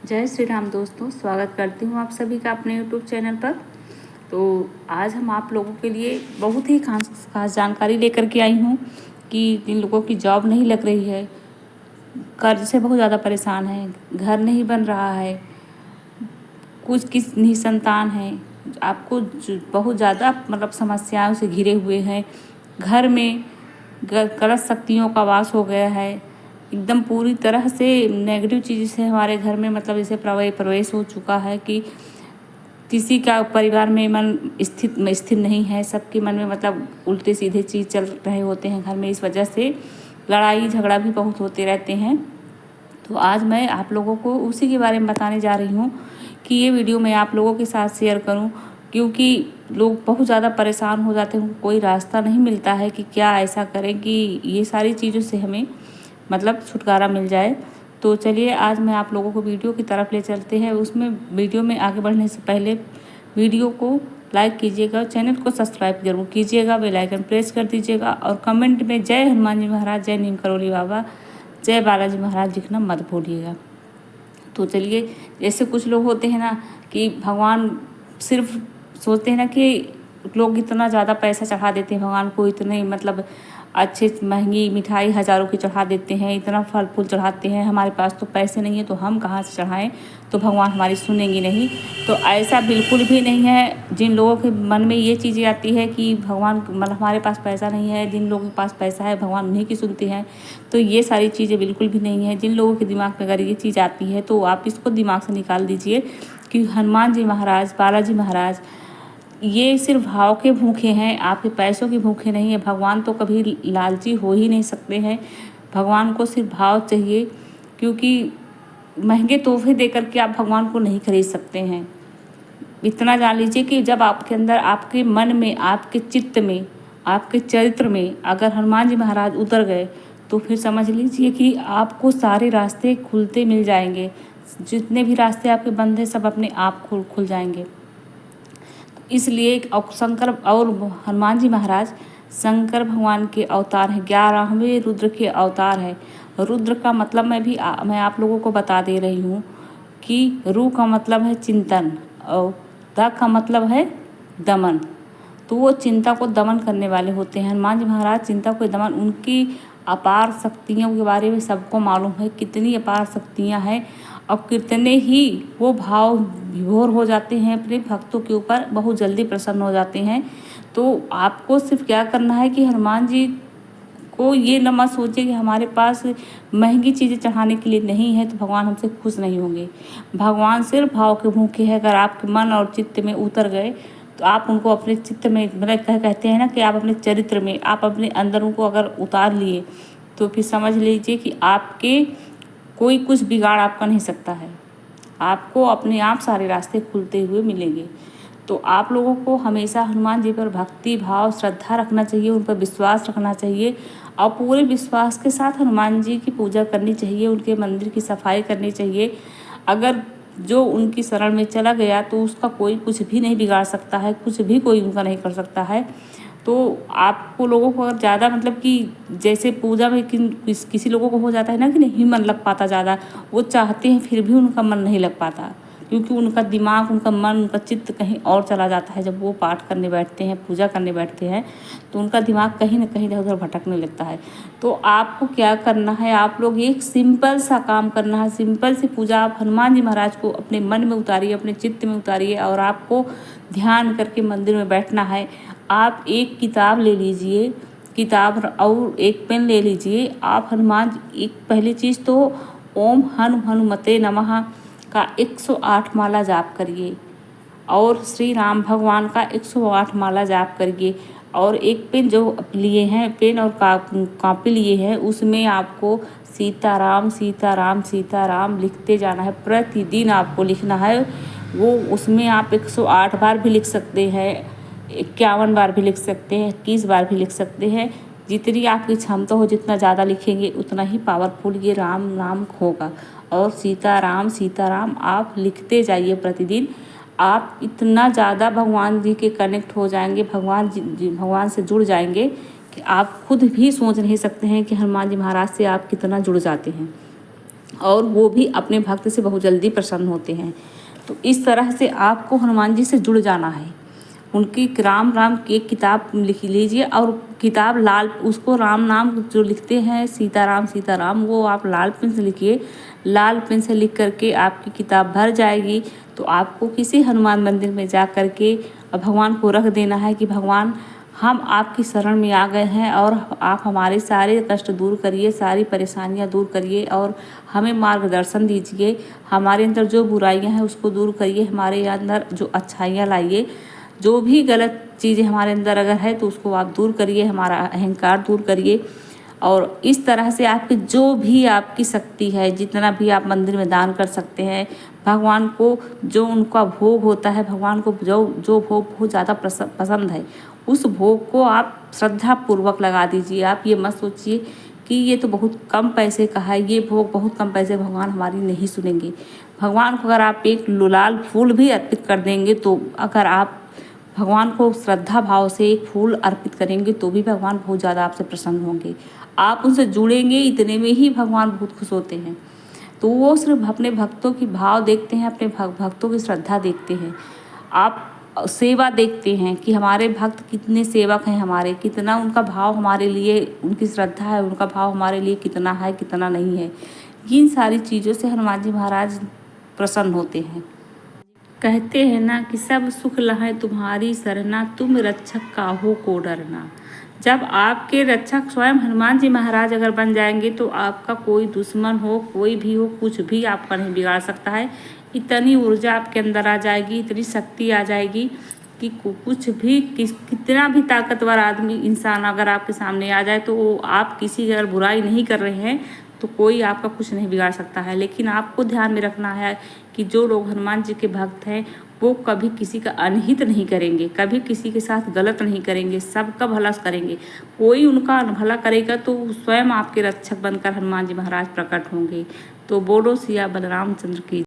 जय श्री राम दोस्तों, स्वागत करती हूँ आप सभी का अपने यूट्यूब चैनल पर। तो आज हम आप लोगों के लिए बहुत ही खास जानकारी लेकर के आई हूँ कि जिन लोगों की जॉब नहीं लग रही है, कर्ज से बहुत ज़्यादा परेशान है, घर नहीं बन रहा है, कुछ किस निसंतान है, आपको बहुत ज़्यादा मतलब समस्याओं से घिरे हुए हैं, घर में गलत शक्तियों का वास हो गया है, एकदम पूरी तरह से नेगेटिव चीज़ से हमारे घर में मतलब जैसे प्रवेश हो चुका है कि किसी का परिवार में मन स्थिर नहीं है। सबके मन में मतलब उल्टे सीधे चीज़ चल रहे होते हैं घर में। इस वजह से लड़ाई झगड़ा भी बहुत होते रहते हैं। तो आज मैं आप लोगों को उसी के बारे में बताने जा रही हूँ कि ये वीडियो मैं आप लोगों के साथ शेयर करूँ, क्योंकि लोग बहुत ज़्यादा परेशान हो जाते हैं, उनको कोई रास्ता नहीं मिलता है कि क्या ऐसा करें कि ये सारी चीज़ों से हमें मतलब छुटकारा मिल जाए। तो चलिए आज मैं आप लोगों को वीडियो की तरफ ले चलते हैं। उसमें वीडियो में आगे बढ़ने से पहले वीडियो को लाइक कीजिएगा, चैनल को सब्सक्राइब जरूर कीजिएगा, बेल आइकन प्रेस कर दीजिएगा और कमेंट में जय हनुमान जी महाराज, जय नीम करोली बाबा, जय बालाजी महाराज लिखना मत भूलिएगा। तो चलिए, जैसे कुछ लोग होते हैं ना कि भगवान सिर्फ सोचते हैं ना कि लोग इतना ज़्यादा पैसा चढ़ा देते हैं भगवान को, इतने मतलब अच्छे महंगी मिठाई हज़ारों की चढ़ा देते हैं, इतना फल फूल चढ़ाते हैं, हमारे पास तो पैसे नहीं है तो हम कहाँ से चढ़ाएं, तो भगवान हमारी सुनेंगी नहीं। तो ऐसा बिल्कुल भी नहीं है। जिन लोगों के मन में ये चीज़ें आती है कि भगवान मतलब हमारे पास पैसा नहीं है, जिन लोगों के पास पैसा है भगवान उन्हीं की सुनते हैं, तो ये सारी चीज़ें बिल्कुल भी नहीं है। जिन लोगों के दिमाग में अगर ये चीज़ आती है तो आप इसको दिमाग से निकाल दीजिए कि हनुमान जी महाराज, बालाजी महाराज ये सिर्फ भाव के भूखे हैं, आपके पैसों के भूखे नहीं है। भगवान तो कभी लालची हो ही नहीं सकते हैं। भगवान को सिर्फ भाव चाहिए, क्योंकि महंगे तोहफे देकर के आप भगवान को नहीं खरीद सकते हैं। इतना जान लीजिए कि जब आपके अंदर, आपके मन में, आपके चित्त में, आपके चरित्र में अगर हनुमान जी महाराज उतर गए तो फिर समझ लीजिए कि आपको सारे रास्ते खुलते मिल जाएंगे। जितने भी रास्ते आपके बंद हैं सब अपने आप खुल जाएंगे। इसलिए शंकर और हनुमान जी महाराज शंकर भगवान के अवतार हैं, 11वें रुद्र के अवतार है। रुद्र का मतलब मैं आप लोगों को बता दे रही हूँ कि रु का मतलब है चिंतन और द का मतलब है दमन। तो वो चिंता को दमन करने वाले होते हैं। हनुमान जी महाराज चिंता को दमन, उनकी अपार शक्तियों के बारे में सबको मालूम है, कितनी अपार शक्तियाँ हैं और कितने ही वो भाव विभोर हो जाते हैं अपने भक्तों के ऊपर, बहुत जल्दी प्रसन्न हो जाते हैं। तो आपको सिर्फ क्या करना है कि हनुमान जी को ये न मत सोचिए कि हमारे पास महंगी चीज़ें चढ़ाने के लिए नहीं है तो भगवान हमसे खुश नहीं होंगे। भगवान सिर्फ भाव के भूखे हैं। अगर आपके मन और चित्त में उतर गए तो आप उनको अपने चित्त में मतलब कहते हैं ना कि आप अपने चरित्र में, आप अपने अंदर उनको अगर उतार लिए तो फिर समझ लीजिए कि आपके कोई कुछ बिगाड़ आपका नहीं सकता है। आपको अपने आप सारे रास्ते खुलते हुए मिलेंगे। तो आप लोगों को हमेशा हनुमान जी पर भक्ति भाव श्रद्धा रखना चाहिए, उन पर विश्वास रखना चाहिए और पूरे विश्वास के साथ हनुमान जी की पूजा करनी चाहिए, उनके मंदिर की सफाई करनी चाहिए। अगर जो उनकी शरण में चला गया तो उसका कोई कुछ भी नहीं बिगाड़ सकता है, कुछ भी कोई उनका नहीं कर सकता है। तो आपको लोगों को अगर ज़्यादा मतलब कि जैसे पूजा में किसी लोगों को हो जाता है ना कि नहीं मन लग पाता ज़्यादा, वो चाहते हैं फिर भी उनका मन नहीं लग पाता, क्योंकि उनका दिमाग, उनका मन, उनका चित्त कहीं और चला जाता है। जब वो पाठ करने बैठते हैं, पूजा करने बैठते हैं तो उनका दिमाग कहीं ना कहीं इधर उधर भटकने लगता है। तो आपको क्या करना है, आप लोग एक सिंपल सा काम करना है, सिंपल सी पूजा आप हनुमान जी महाराज को अपने मन में उतारिए, अपने चित्त में उतारिए और आपको ध्यान करके मंदिर में बैठना है। आप एक किताब ले लीजिए, किताब और एक पेन ले लीजिए। आप हनुमान, एक पहली चीज़ तो ओम हनुमते नमः का 108 माला जाप करिए और श्री राम भगवान का 108 माला जाप करिए। और एक पेन जो लिए हैं, पेन और कॉपी लिए हैं, उसमें आपको सीताराम सीताराम सीताराम लिखते जाना है। प्रतिदिन आपको लिखना है। वो उसमें आप 108 बार भी लिख सकते हैं, 51 बार भी लिख सकते हैं, 21 बार भी लिख सकते हैं। जितनी आपकी क्षमता हो, जितना ज़्यादा लिखेंगे उतना ही पावरफुल ये राम नाम होगा। और सीताराम सीताराम आप लिखते जाइए प्रतिदिन। आप इतना ज़्यादा भगवान जी के कनेक्ट हो जाएंगे, भगवान से जुड़ जाएंगे कि आप खुद भी सोच नहीं सकते हैं कि हनुमान जी महाराज से आप कितना जुड़ जाते हैं। और वो भी अपने भक्त से बहुत जल्दी प्रसन्न होते हैं। तो इस तरह से आपको हनुमान जी से जुड़ जाना है। उनकी राम राम की एक किताब लिख लीजिए और किताब लाल, उसको राम नाम जो लिखते हैं सीताराम, वो आप लाल पेन से लिखिए। लाल पेन से लिख करके आपकी किताब भर जाएगी। तो आपको किसी हनुमान मंदिर में जा कर के भगवान को रख देना है कि भगवान, हम आपकी शरण में आ गए हैं और आप हमारे सारे कष्ट दूर करिए, सारी परेशानियां दूर करिए और हमें मार्गदर्शन दीजिए। हमारे अंदर जो बुराइयां हैं उसको दूर करिए, हमारे अंदर जो अच्छाइयां लाइए। जो भी गलत चीज़ें हमारे अंदर अगर है तो उसको आप दूर करिए, हमारा अहंकार दूर करिए। और इस तरह से आपकी जो भी आपकी शक्ति है, जितना भी आप मंदिर में दान कर सकते हैं, भगवान को जो उनका भोग होता है, भगवान को जो जो भोग बहुत ज़्यादा पसंद है, उस भोग को आप श्रद्धापूर्वक लगा दीजिए। आप ये मत सोचिए कि ये तो बहुत कम पैसे का है, ये भोग बहुत कम पैसे, भगवान हमारी नहीं सुनेंगे। भगवान को अगर आप एक लाल फूल भी अर्पित कर देंगे, तो अगर आप भगवान को श्रद्धा भाव से एक फूल अर्पित करेंगे तो भी भगवान बहुत ज़्यादा आपसे प्रसन्न होंगे। आप उनसे जुड़ेंगे, इतने में ही भगवान बहुत खुश होते हैं। तो वो सिर्फ अपने भक्तों की भाव देखते हैं, अपने भक्तों की श्रद्धा देखते हैं। आप सेवा देखते हैं कि हमारे भक्त कितने सेवक हैं, हमारे कितना उनका भाव हमारे लिए, उनकी श्रद्धा है, उनका भाव हमारे लिए कितना है कितना नहीं है। इन सारी चीज़ों से हनुमान जी महाराज प्रसन्न होते हैं। कहते हैं ना कि सब सुख लहै तुम्हारी सरना, तुम रक्षक काहू को डरना। जब आपके रक्षक स्वयं हनुमान जी महाराज अगर बन जाएंगे तो आपका कोई दुश्मन हो, कोई भी हो, कुछ भी आपका नहीं बिगाड़ सकता है। इतनी ऊर्जा आपके अंदर आ जाएगी, इतनी शक्ति आ जाएगी कि कुछ भी कितना भी ताकतवर आदमी इंसान अगर आपके सामने आ जाए तो आप किसी की अगर बुराई नहीं कर रहे हैं तो कोई आपका कुछ नहीं बिगाड़ सकता है। लेकिन आपको ध्यान में रखना है कि जो लोग हनुमान जी के भक्त हैं वो कभी किसी का अनहित नहीं करेंगे, कभी किसी के साथ गलत नहीं करेंगे, सबका भला करेंगे। कोई उनका भला करेगा तो स्वयं आपके रक्षक बनकर हनुमान जी महाराज प्रकट होंगे। तो बोलो सिया बलराम चंद्र की।